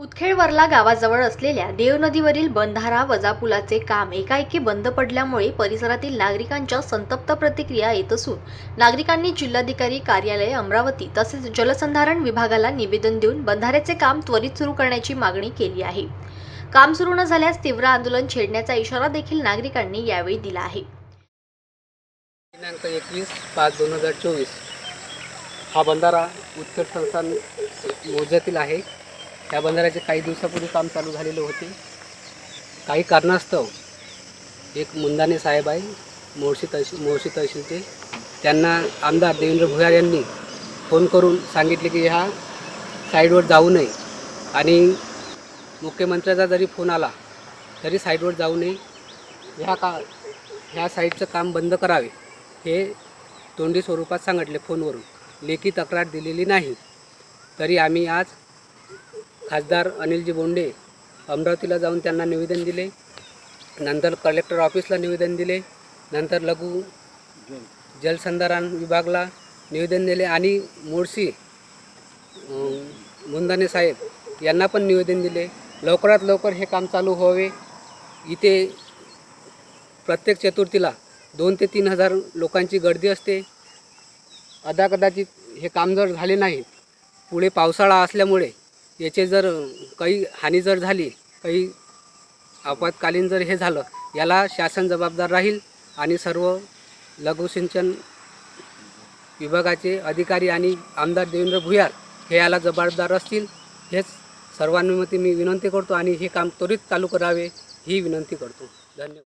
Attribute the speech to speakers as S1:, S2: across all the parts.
S1: उदखेडवरला गावाजवळ असलेल्या देव नदीवरील बंधारा वजापुलाचे काम एकाएकी बंद पडल्यामुळे परिसरातील नागरिकांच्या संतप्त प्रतिक्रिया येत असून नागरिकांनी जिल्हाधिकारी कार्यालय अमरावती तसेच जलसंधारण विभागाला निवेदन देऊन बंधाऱ्याचे काम त्वरित सुरू करण्याची मागणी केली आहे। काम सुरू न झाल्यास तीव्र आंदोलन छेडण्याचा इशारा देखील नागरिकांनी यावेळी दिला आहे।
S2: दिनांक 21/5/2024 हा बंधारा उदखेड संस्थान मोजातील आहे। या बंधाऱ्याचे काही दिवसापूर्वी काम चालू झालेले होते। काही कारणास्तव एक मुंदाने साहेब आहे मोर्शी तहसीलचे, त्यांना आमदार देवेंद्र भुयार यांनी फोन करून सांगितले की ह्या साईडवर जाऊ नये आणि मुख्यमंत्र्याचा जरी फोन आला तरी साईडवर जाऊ नये, ह्या साईडचं काम बंद करावे हे तोंडी स्वरूपात सांगितले फोनवरून। लेखी तक्रार दिलेली नाही। तरी आम्ही आज खासदार अनिलजी बोंडे अमरावतीला जाऊन त्यांना निवेदन दिले, नंतर कलेक्टर ऑफिसला निवेदन दिले, नंतर लघु जलसंधारण विभागाला निवेदन दिले आणि मोर्शी मुंदाने साहेब यांना पण निवेदन दिले। लवकरात लवकर हे काम चालू व्हावे। इथे प्रत्येक चतुर्थीला 2 ते 3 हजार लोकांची गर्दी असते। कदाचित हे काम जर झाले नाही, पुढे पावसाळा असल्यामुळे याचे जर काही हानी जर झाली, काही आपत्कालीन जर हे झालं, याला शासन जबाबदार राहील आणि सर्व लघुसिंचन विभागाचे अधिकारी आणि आमदार देवेंद्र भुयार हे याला जबाबदार असतील। हेच सर्वांनुमते मी विनंती करतो आणि हे काम त्वरित चालू करावे ही विनंती करतो। धन्यवाद।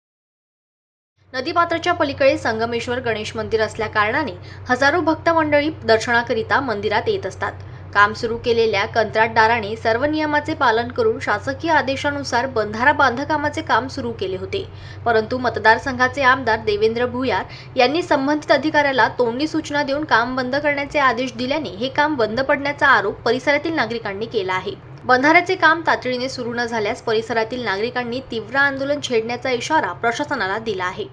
S1: नदीपात्राच्या पलीकडे संगमेश्वर गणेश मंदिर असल्या कारणाने हजारो भक्त मंडळी दर्शनाकरिता मंदिरात येत असतात। काम सुरू केलेल्या कंत्राटदाराने सर्व नियमाचे पालन करून शासकीय आदेशानुसार बंधारा बांधकामाचे काम सुरू केले होते, परंतु मतदारसंघाचे आमदार देवेंद्र भुयार यांनी संबंधित अधिकाऱ्याला तोंडी सूचना देऊन काम बंद करण्याचे आदेश दिल्याने हे काम बंद पडण्याचा आरोप परिसरातील नागरिकांनी केला आहे। बंधाऱ्याचे काम तातडीने सुरू न झाल्यास परिसरातील नागरिकांनी तीव्र आंदोलन छेडण्याचा इशारा प्रशासनाला दिला आहे।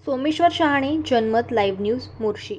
S1: सोमेश्वर शहाणे, जनमत लाईव्ह न्यूज, मोर्शी।